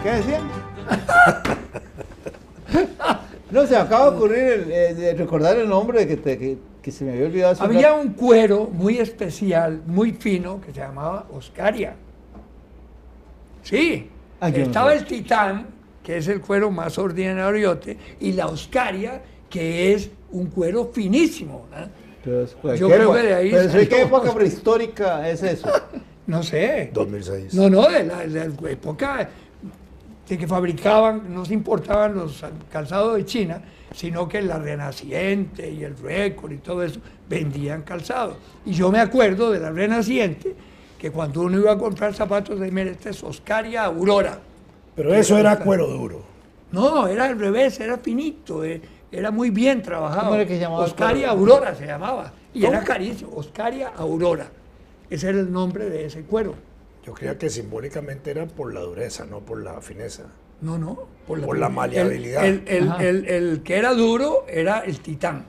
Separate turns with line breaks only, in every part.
¿Qué decían? No, se me acaba de ocurrir de recordar el nombre que se me había olvidado.
Había un cuero muy especial, muy fino, que se llamaba Oscaria. Sí, estaba el titán, que es el cuero más ordinario, y la Oscaria, que es un cuero finísimo, ¿no? Yo creo que de ahí...
¿Pero qué época prehistórica es eso?
No sé.
2006.
No, de la época de que fabricaban, no se importaban los calzados de China, sino que la Renaciente y el Récord y todo eso vendían calzado. Y yo me acuerdo de la Renaciente, que cuando uno iba a comprar zapatos, de mira, este es Oscaria Aurora.
Pero eso era cuero duro.
No, era al revés, era finito, era muy bien trabajado.
¿Cómo era que se llamaba?
Oscaria Aurora se llamaba, y era carísimo, Oscaria Aurora. Ese era el nombre de ese cuero.
Yo creía que simbólicamente era por la dureza, no por la fineza.
No,
por la maleabilidad.
El que era duro era el titán.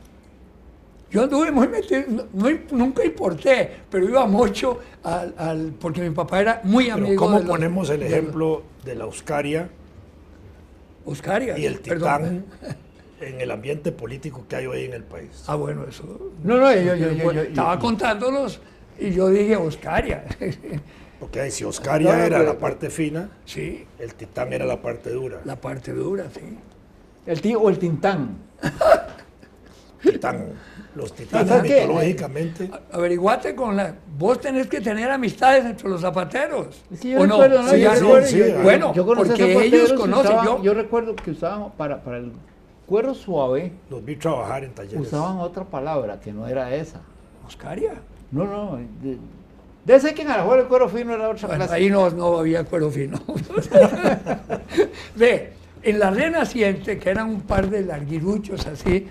Yo anduve muy metido, nunca importé, pero iba mucho porque mi papá era muy amigo.
Pero ¿cómo ponemos el ejemplo de la Oscaria y el titán en el ambiente político que hay hoy en el país?
Ah, bueno, eso...
No, yo
estaba contándolos y yo dije Oscaria.
Porque si Oscaria era la parte fina,
sí,
el titán era la parte dura.
La parte dura, sí.
El tío o el tintán.
Titán. Los titanes mitológicamente.
Averiguate con la... Vos tenés que tener amistades entre los zapateros.
Es que yo recuerdo,
no?
Sí,
bueno,
yo
porque ellos conocen.
Yo recuerdo que usaban para el cuero suave.
Los vi trabajar en talleres.
Usaban otra palabra que no era esa.
¿Oscaria?
No. Debe ser que en Alajuela el cuero fino era otra clase.
Ahí no había cuero fino. Ve, en la Renaciente, que eran un par de larguiruchos así,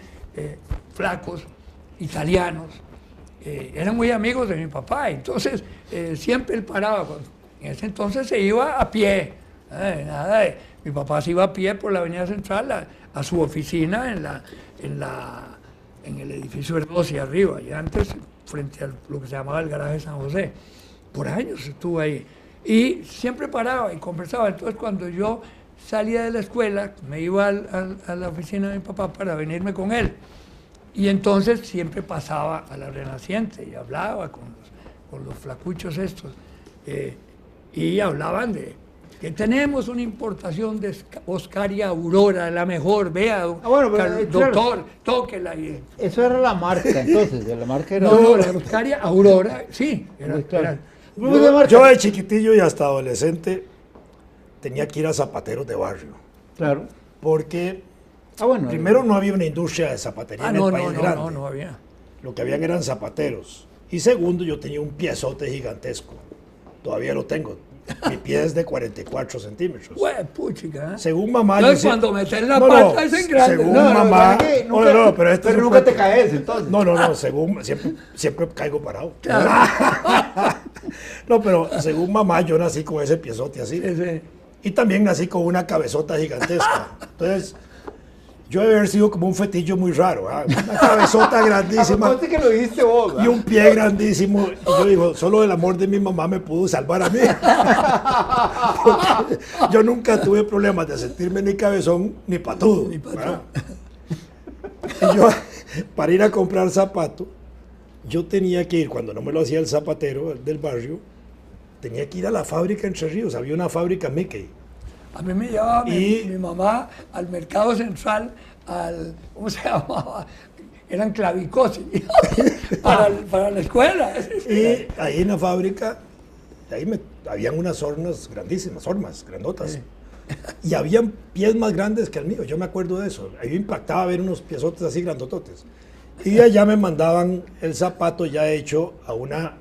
flacos, italianos, eran muy amigos de mi papá, entonces siempre él paraba, en ese entonces se iba a pie, mi papá se iba a pie por la avenida Central a su oficina en el edificio Hermosi arriba, y antes frente a lo que se llamaba el garaje San José. Por años estuvo ahí. Y siempre paraba y conversaba. Entonces, cuando yo salía de la escuela, me iba a la oficina de mi papá para venirme con él. Y entonces siempre pasaba a la Renaciente y hablaba con los flacuchos estos. Y hablaban de que tenemos una importación de Oscaria Aurora, la mejor, vea, doctor, claro, tóquela.
Eso era la marca, entonces, la marca era...
No, la Oscaria Aurora, sí.
Yo de chiquitillo y hasta adolescente tenía que ir a zapateros de barrio.
Claro.
Porque primero no había una industria de zapatería en el país grande.
No había.
Lo que habían eran zapateros. Y segundo, yo tenía un piezote gigantesco. Todavía lo tengo. Mi pie es de 44 centímetros.
Puchica, ¿eh?
Según mamá...
No, cuando metes la pata es en grande.
Según mamá...
pero nunca te caes, entonces.
No, según... Siempre caigo parado. Claro. No, pero según mamá yo nací con ese piezote así.
Sí.
Y también nací con una cabezota gigantesca. Entonces... Yo debe haber sido como un fetillo muy raro, ¿eh? Una cabezota grandísima
que lo dijiste vos,
y un pie grandísimo. Y yo digo, solo el amor de mi mamá me pudo salvar a mí. Porque yo nunca tuve problemas de sentirme ni cabezón ni patudo. Y yo, para ir a comprar zapatos, yo tenía que ir, cuando no me lo hacía el zapatero del barrio, tenía que ir a la fábrica Entre Ríos. Había una fábrica Mickey.
A mí me llevaba mi mamá al mercado central, ¿cómo se llamaba? Eran clavicosi, para la escuela.
Y ahí en la fábrica, habían unas hormas grandísimas, hormas grandotas. Sí. Y habían pies más grandes que el mío, yo me acuerdo de eso. Ahí me impactaba ver unos piezotes así grandototes. Y allá me mandaban el zapato ya hecho a una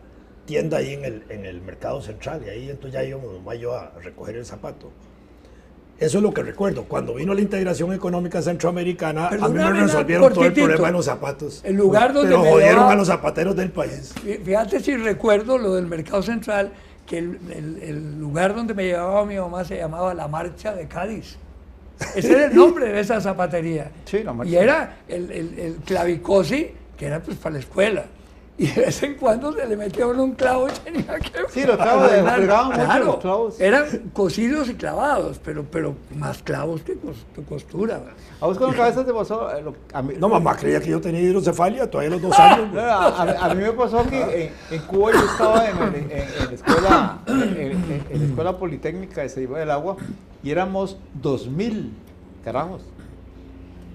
tienda ahí en el mercado central. Y ahí entonces ya íbamos mamá y yo a recoger el zapato. Eso es lo que recuerdo. Cuando vino la integración económica centroamericana, a mí me resolvieron todo el problema de los zapatos.
El lugar donde
pero jodieron a los zapateros del país.
Fíjate si recuerdo lo del mercado central, que el lugar donde me llevaba mi mamá se llamaba La Marcha de Cádiz. Ese era el nombre de esa zapatería.
Sí, la marcha.
Y era el clavicosi, que era pues para la escuela. Y de vez en cuando se le metía a uno un clavo y tenía que...
Sí, los clavos, fregaban mucho
Claro,
los clavos.
eran cosidos y clavados, pero más clavos que costura.
¿A vos con la cabeza te pasó? A mí,
No, mamá creía que yo tenía hidrocefalia todavía a los 2 años.
no, a mí me pasó que en Cuba yo estaba en la escuela, en la escuela politécnica de Ceiba del Agua y éramos 2000 carajos.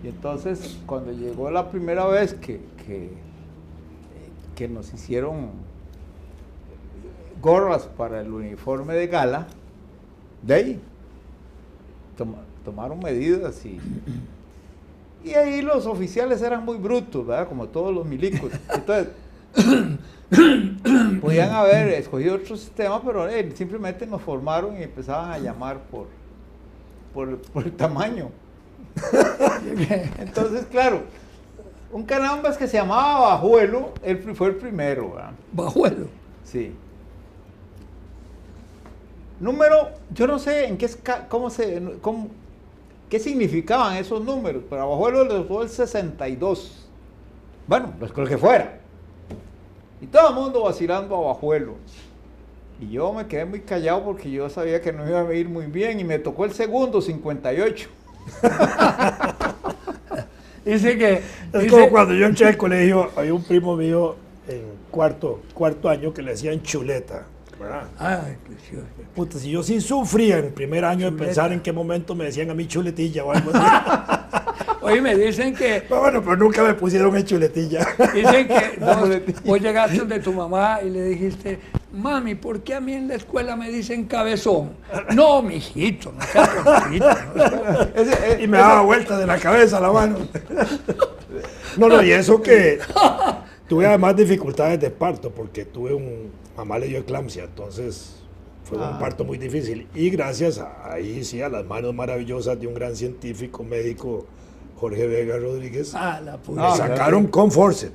Y entonces cuando llegó la primera vez que nos hicieron gorras para el uniforme de gala, de ahí tomaron medidas y ahí los oficiales eran muy brutos, ¿verdad? Como todos los milicos. Entonces, podían haber escogido otro sistema, pero simplemente nos formaron y empezaban a llamar por el tamaño. Entonces, claro, un canambas que se llamaba Bajuelo, él fue el primero, ¿verdad?
Bajuelo.
Sí. Número, yo no sé en qué qué significaban esos números, pero a Bajuelo le fue el 62. Bueno, pues lo que fuera. Y todo el mundo vacilando a Bajuelo. Y yo me quedé muy callado porque yo sabía que no iba a ir muy bien y me tocó el segundo, 58.
Dice que...
Es como cuando yo entré al colegio, había un primo mío en cuarto año que le decían chuleta, ¿verdad?
Ay, precioso.
Puta, si yo sí sufría en el primer año de pensar en qué momento me decían a mí chuletilla o algo así.
Oye, me dicen que...
Pero bueno, pero nunca me pusieron en chuletilla.
Dicen que vos llegaste donde tu mamá y le dijiste, mami, ¿por qué a mí en la escuela me dicen cabezón? No, mijito, no seas tonjito, no.
Y me daba vuelta de la cabeza a la mano. No, y eso que tuve además dificultades de parto, porque mamá le dio eclampsia, entonces fue un parto muy difícil. Y gracias ahí sí a las manos maravillosas de un gran científico médico, Jorge Vega Rodríguez,
La
me sacaron con forceps.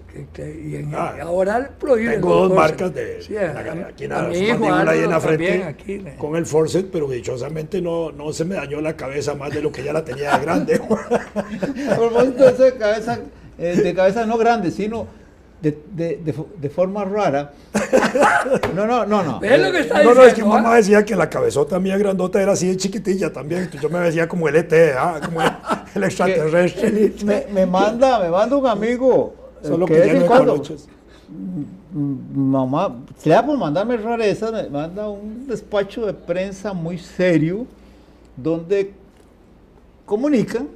Ahora prohíben.
Tengo
los
dos
forceps.
marcas de
Sí,
aquí en
a
la
mi hijo
mandíbula y en la
Álvaro
frente
también aquí,
con el forceps, pero dichosamente no se me dañó la cabeza más de lo que ya la tenía de grande.
A propósito de cabeza no grande, sino de forma rara. No.
¿Ves lo que está
No,
diciendo?
es que mamá decía que la cabezota mía grandota era así de chiquitilla también. Entonces yo me decía como el ET, como el extraterrestre.
Me manda un amigo.
Solo
que
que
de
ya
vez
no
en
hay
cuando,
colochos.
mamá, se le da por mandarme rareza, me manda un despacho de prensa muy serio donde comunican,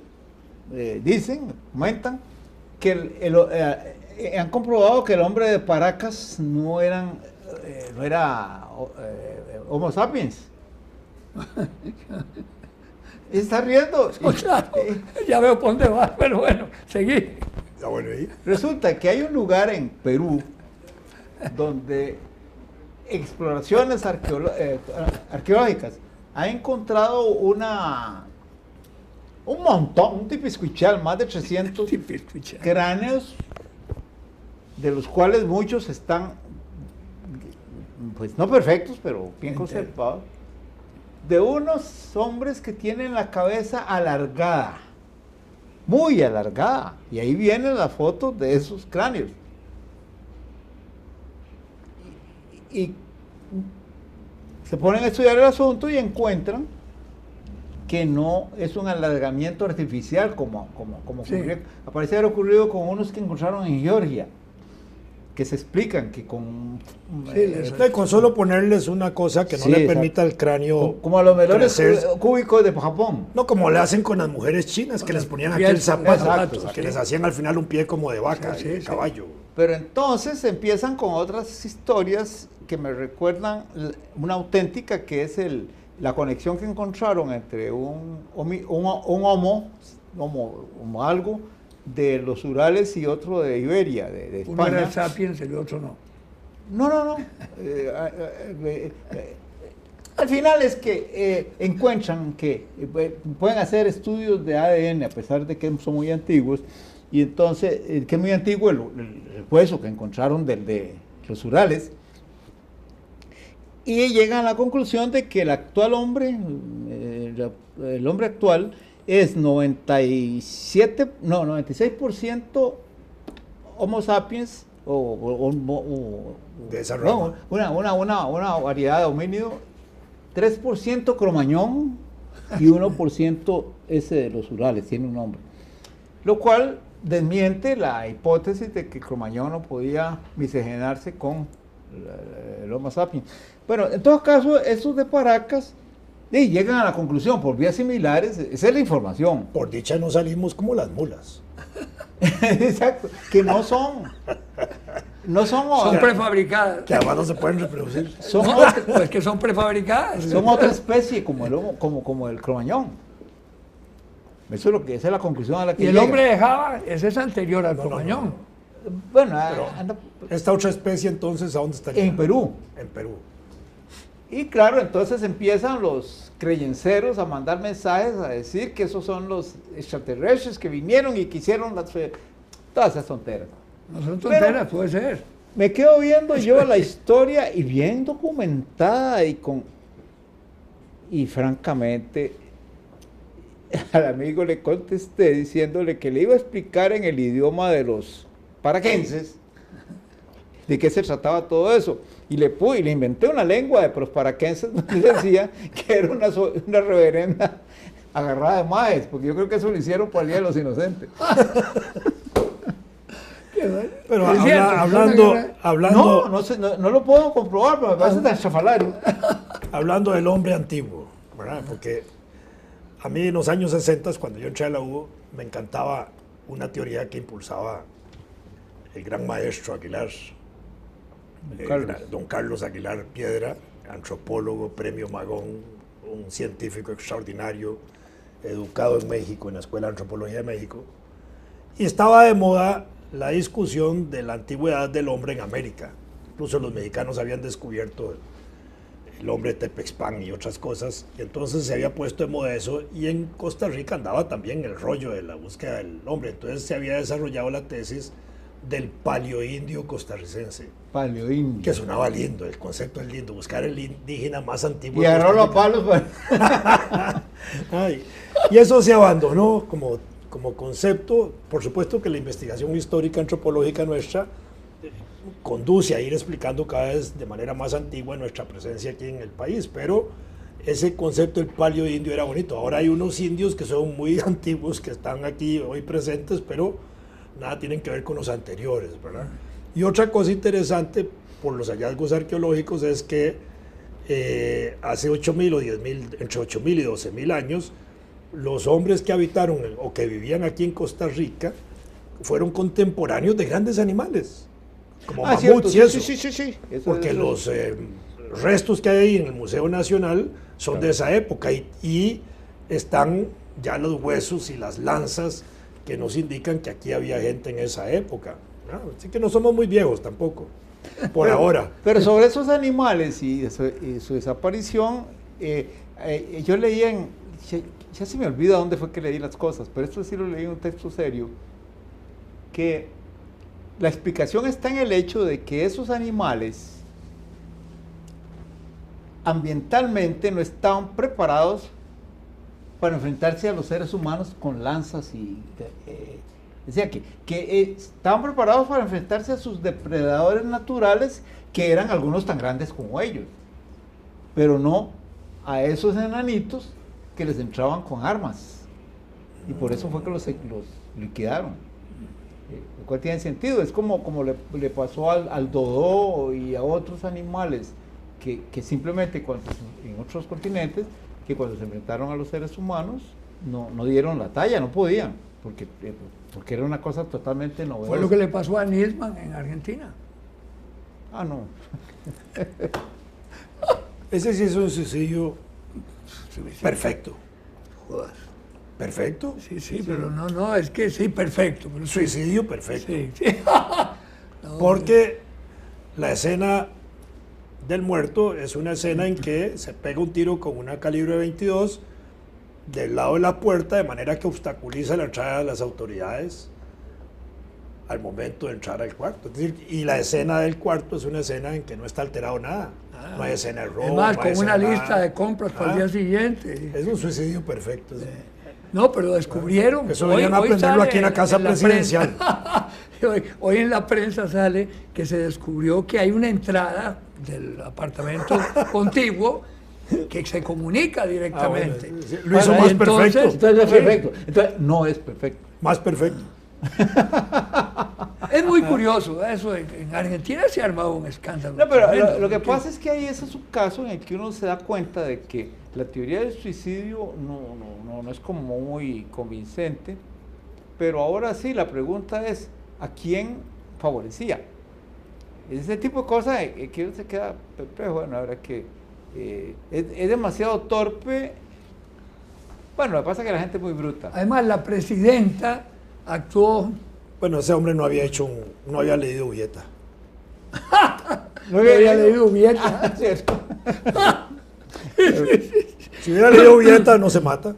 comentan que han comprobado que el hombre de Paracas no era Homo sapiens. ¿Está riendo?
Oh, claro, ya veo por dónde vas, pero bueno, seguí.
Ya, bueno, ¿y?
Resulta que hay un lugar en Perú donde exploraciones arqueológicas han encontrado un montón, un tipiscuichal, más de 300 cráneos, de los cuales muchos están, pues no perfectos, pero bien conservados, de unos hombres que tienen la cabeza alargada, muy alargada, y ahí vienen las fotos de esos cráneos. Y se ponen a estudiar el asunto y encuentran que no es un alargamiento artificial como
Sí.
ocurrió. Parece haber ocurrido con unos que encontraron en Georgia, que se explican que con
Con solo ponerles una cosa que no
Sí,
le
exacto.
permita al cráneo
como a los melores
crecer.
cúbicos de Japón.
No, como le hacen con las mujeres chinas, que les ponían aquí
Piel,
el zapato,
exacto,
que
sí.
les hacían al final un pie como de vaca,
Sí,
de
sí.
caballo.
Pero entonces empiezan con otras historias que me recuerdan una auténtica, que es la conexión que encontraron entre un homo algo de los Urales y otro de Iberia, de
Uno era
España.
el sapiens, el otro no.
No. Al final es que encuentran que pueden hacer estudios de ADN a pesar de que son muy antiguos, y entonces, que es muy antiguo el hueso que encontraron de los Urales, y llegan a la conclusión de que el actual hombre, el hombre actual, es 96% Homo sapiens
De esa
no,
rama.
una variedad de homínido, 3% cromañón y 1% ese de los Urales, tiene un nombre. Lo cual desmiente la hipótesis de que cromañón no podía miscegenarse con el Homo sapiens. Bueno, en todo caso, estos de Paracas llegan a la conclusión por vías similares, esa es la información.
Por dicha no salimos como las mulas.
Exacto, que no son
prefabricadas.
Que además no se pueden reproducir.
Son,
No,
otra,
pues que son prefabricadas.
son otra especie como el cromañón. Eso es esa es la conclusión a la que
Y el
llega.
hombre de Java, ese es anterior al cromañón.
Bueno,
Pero esta otra especie entonces, ¿a dónde estaría?
en Perú.
En Perú.
Y claro, entonces empiezan los creyenceros a mandar mensajes a decir que esos son los extraterrestres que vinieron y que hicieron todas esas tonteras.
No son tonteras, puede ser.
Me quedo viendo yo la historia y bien documentada y francamente al amigo le contesté diciéndole que le iba a explicar en el idioma de los paraquenses de qué se trataba todo eso. Y le inventé una lengua de los paraquenses donde decía que era una reverenda agarrada de maes, porque yo creo que eso lo hicieron por el Día de los Inocentes.
Pero
cierto,
hablando,
No lo puedo comprobar, pero me parece tan chafalario.
hablando del hombre antiguo, ¿verdad? Porque a mí en los años 60, cuando yo entré a la U, me encantaba una teoría que impulsaba el gran maestro Aguilar, don Carlos Aguilar Piedra, antropólogo, premio Magón, un científico extraordinario, educado en México, en la Escuela de Antropología de México, y estaba de moda la discusión de la antigüedad del hombre en América. Incluso los mexicanos habían descubierto el hombre de Tepexpan y otras cosas, y entonces se había puesto de moda eso, y en Costa Rica andaba también el rollo de la búsqueda del hombre, entonces se había desarrollado la tesis del paleoindio costarricense.
Paleoindio.
Que sonaba lindo, el concepto es lindo, buscar el indígena más antiguo.
Y
de
agarró
Costa
los
Rica.
palos.
Ay, y eso se abandonó como concepto. Por supuesto que la investigación histórica antropológica nuestra conduce a ir explicando cada vez de manera más antigua nuestra presencia aquí en el país, pero ese concepto del paleoindio era bonito. Ahora hay unos indios que son muy antiguos, que están aquí hoy presentes, pero nada tienen que ver con los anteriores, ¿verdad? Y otra cosa interesante por los hallazgos arqueológicos es que hace 8.000 o 10.000, entre 8.000 y 12.000 años, los hombres que habitaron o que vivían aquí en Costa Rica fueron contemporáneos de grandes animales, como mamuts y eso.
Sí.
Porque los restos que hay ahí en el Museo Nacional son de esa época y están ya los huesos y las lanzas que nos indican que aquí había gente en esa época. Así que no somos muy viejos tampoco, por ahora.
Pero sobre esos animales y su desaparición, yo leí ya se me olvida dónde fue que leí las cosas, pero esto sí lo leí en un texto serio, que la explicación está en el hecho de que esos animales ambientalmente no estaban preparados para enfrentarse a los seres humanos con lanzas y decía que estaban preparados para enfrentarse a sus depredadores naturales, que eran algunos tan grandes como ellos, pero no a esos enanitos que les entraban con armas, y por eso fue que los liquidaron, lo cual tiene sentido. Es como le pasó al dodo y a otros animales que simplemente en otros continentes, que cuando se enfrentaron a los seres humanos no dieron la talla, no podían, porque era una cosa totalmente novedosa.
Fue lo que le pasó a Nisman en Argentina.
Ah, no.
Ese sí es un suicidio perfecto.
Joder.
¿Perfecto?
Sí, pero no, es que sí, perfecto. Pero sí,
Suicidio perfecto.
sí. No,
Porque la escena del muerto es una escena en que se pega un tiro con una calibre 22 del lado de la puerta, de manera que obstaculiza la entrada de las autoridades al momento de entrar al cuarto. Es decir, y la escena del cuarto es una escena en que no está alterado nada. No hay escena de robo.
Es más,
no hay
con una
escena
lista
nada.
de compras para el día siguiente.
Es un suicidio perfecto. Sí.
No, pero descubrieron.
Eso deberían aprenderlo
sale
aquí en la casa presidencial.
hoy en la prensa sale que se descubrió que hay una entrada del apartamento contiguo que se comunica directamente.
Bueno, sí, lo hizo más perfecto.
Entonces no es perfecto. Entonces no es perfecto.
Más perfecto.
Es muy curioso eso. En Argentina se ha armado un escándalo.
No, pero
tremendo,
lo que
porque-
pasa es que ahí ese es un caso en el que uno se da cuenta de que la teoría del suicidio no es como muy convincente, pero ahora sí, la pregunta es, ¿a quién favorecía? Ese tipo de cosas que uno se queda perplejo. Bueno, ahora que es demasiado torpe. Bueno, lo que pasa es que la gente es muy bruta.
Además, la presidenta actuó.
Bueno, ese hombre no había leído Vieta.
No había leído Vieta.
¿Cierto?
Si hubiera leído Vieta, no se mata.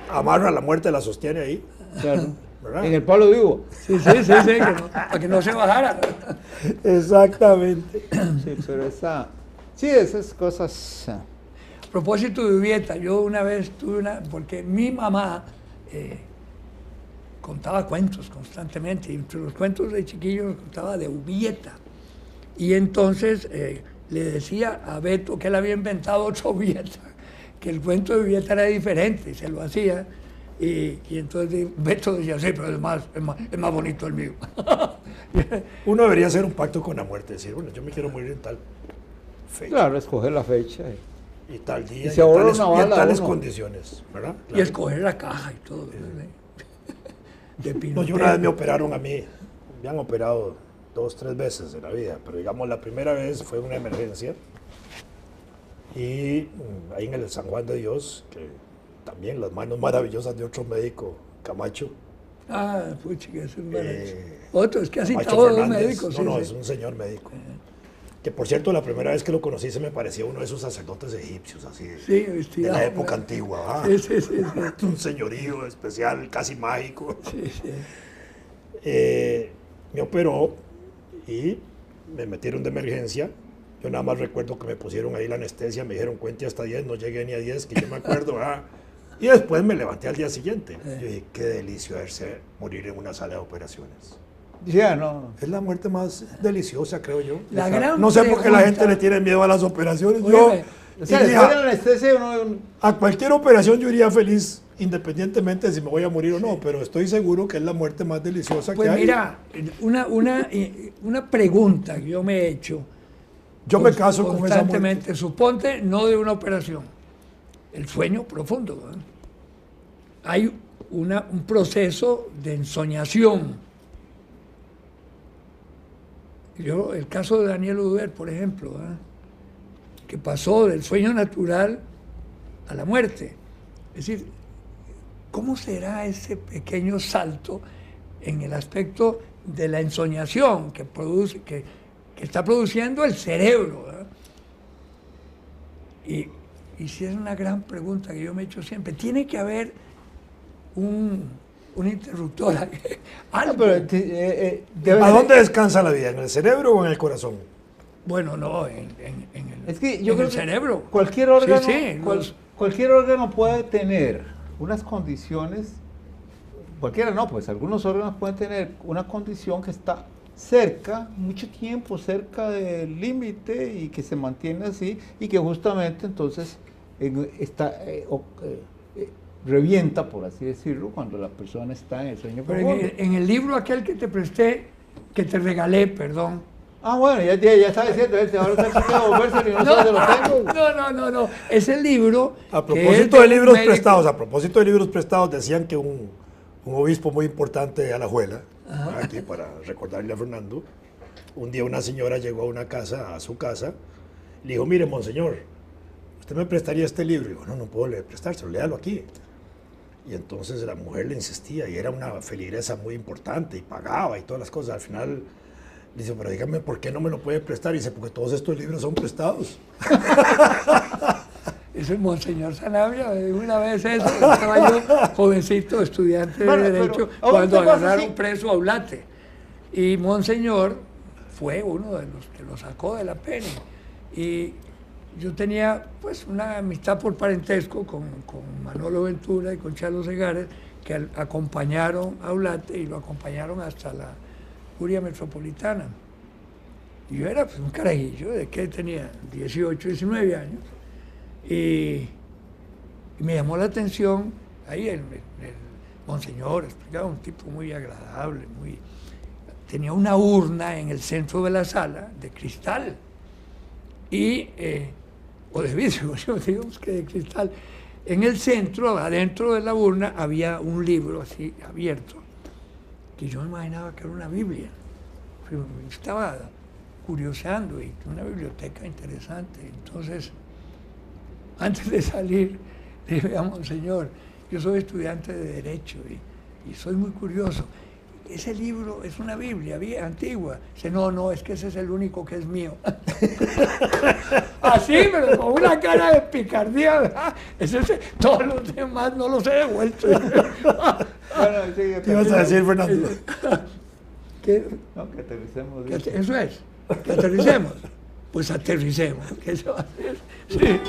Amarra la muerte, la sostiene ahí.
Claro.
¿Verdad?
En el palo vivo.
Sí, para que no se bajara.
Exactamente.
Sí, pero esas cosas.
A propósito de Ubieta, yo una vez tuve porque mi mamá contaba cuentos constantemente, y entre los cuentos de chiquillos contaba de Ubieta. Y entonces le decía a Beto que él había inventado otro Ubieta, que el cuento de Ubieta era diferente, y se lo hacía. Y entonces Beto decía, sí, pero es más bonito el mío.
Uno debería hacer un pacto con la muerte, decir, bueno, yo me quiero morir en tal fecha.
Claro, escoger la fecha.
Y tal día,
Y se ahorra una
y en
bala
tales
uno.
condiciones, ¿verdad?
Y
Claro.
escoger la caja y todo. De
No, yo una vez me operaron a mí, me han operado 2, 3 veces en la vida, pero digamos la primera vez fue una emergencia y ahí en el San Juan de Dios, que también las manos maravillosas de otro médico, Camacho.
Ah, pucha, que es un maravilloso.
Eh,
Otro, es que así
Camacho
todos los
Fernández.
médicos.
No,
sí,
es
sí.
un señor médico. Que por cierto, la primera vez que lo conocí se me parecía uno de esos sacerdotes egipcios, así,
Sí,
de
vestido,
la época
¿verdad?
antigua. ¿Ah?
Sí, sí, sí, sí.
Un señorío especial, casi mágico.
Sí, sí.
Me operó y me metieron de emergencia. Yo nada más recuerdo que me pusieron ahí la anestesia, me dijeron cuente hasta 10, no llegué ni a 10, que yo me acuerdo. Y después me levanté al día siguiente. Yo dije, qué delicio morir en una sala de operaciones.
Ya, no.
Es la muerte más deliciosa, creo yo.
La gran
No sé por qué la
pregunta-
gente le tiene miedo a las operaciones.
Óyeme,
O sea,
iría-
después de la anestesia uno.
a cualquier operación yo iría feliz, independientemente de si me voy a morir o no, pero estoy seguro que es la muerte más deliciosa
Pues
que hay.
mira, una pregunta que yo me he hecho
Yo me caso con esa muerte.
constantemente, suponte no de una operación, el sueño profundo. ¿Verdad? Hay un proceso de ensoñación. El caso de Daniel Uber, por ejemplo, ¿verdad? Que pasó del sueño natural a la muerte. Es decir, ¿cómo será ese pequeño salto en el aspecto de la ensoñación que está produciendo el cerebro? ¿Verdad? Y si es una gran pregunta que yo me he hecho siempre, tiene que haber un interruptor, algo.
Pero,
¿A dónde descansa la vida? ¿En el cerebro o en el corazón?
Bueno, no, en
Es que yo
en
creo
el
que
cerebro.
cualquier órgano,
Sí,
cualquier órgano puede tener unas condiciones, cualquiera no, pues algunos órganos pueden tener una condición que está cerca, mucho tiempo cerca del límite y que se mantiene así y que justamente entonces revienta, por así decirlo, cuando la persona está en el sueño
Pero
profundo.
en el libro aquel que te presté, que te regalé, perdón.
Ah, bueno, ya está diciendo, ahora está que volverse y no sé dónde lo tengo.
No. Es el libro.
A
que es
propósito de
un
libros
médico.
prestados, decían que un obispo muy importante de Alajuela, aquí para recordarle a Fernando, un día una señora llegó a su casa, y le dijo, mire, monseñor, ¿usted me prestaría este libro? Y dijo, no puedo prestárselo, léalo aquí. Y entonces la mujer le insistía, y era una feligresa muy importante, y pagaba y todas las cosas. Al final dice, pero dígame, ¿por qué no me lo puede prestar? Y dice, porque todos estos libros son prestados.
Es el Monseñor Sanabria, de una vez eso, estaba yo jovencito, estudiante
Bueno,
de
pero
Derecho,
ahora
cuando
te pasa
agarraron
así.
preso a Ulate. Y Monseñor fue uno de los que lo sacó de la pena. Y yo tenía pues una amistad por parentesco con Manolo Ventura y con Charlos Segares, que que acompañaron a Ulate y lo acompañaron hasta la curia metropolitana. Yo era pues, un carajillo, de que tenía 18, 19 años, y me llamó la atención, ahí el monseñor explicaba, un tipo muy agradable, tenía una urna en el centro de la sala de cristal, o de vidrio, digamos que de cristal. En el centro, adentro de la urna, había un libro así abierto, que yo me imaginaba que era una Biblia. Yo estaba curioseando y una biblioteca interesante. Entonces, antes de salir, le dije a Monseñor, yo soy estudiante de Derecho y soy muy curioso. Ese libro es una Biblia antigua. Dice, no, es que ese es el único que es mío. Así, pero con una cara de picardía, ¿verdad? Todos los demás no los he devuelto.
Bueno, ¿qué ibas a decir, Fernando?
No, que aterricemos.
Eso es, que aterricemos. Pues aterricemos. ¿Qué se va a hacer? Sí.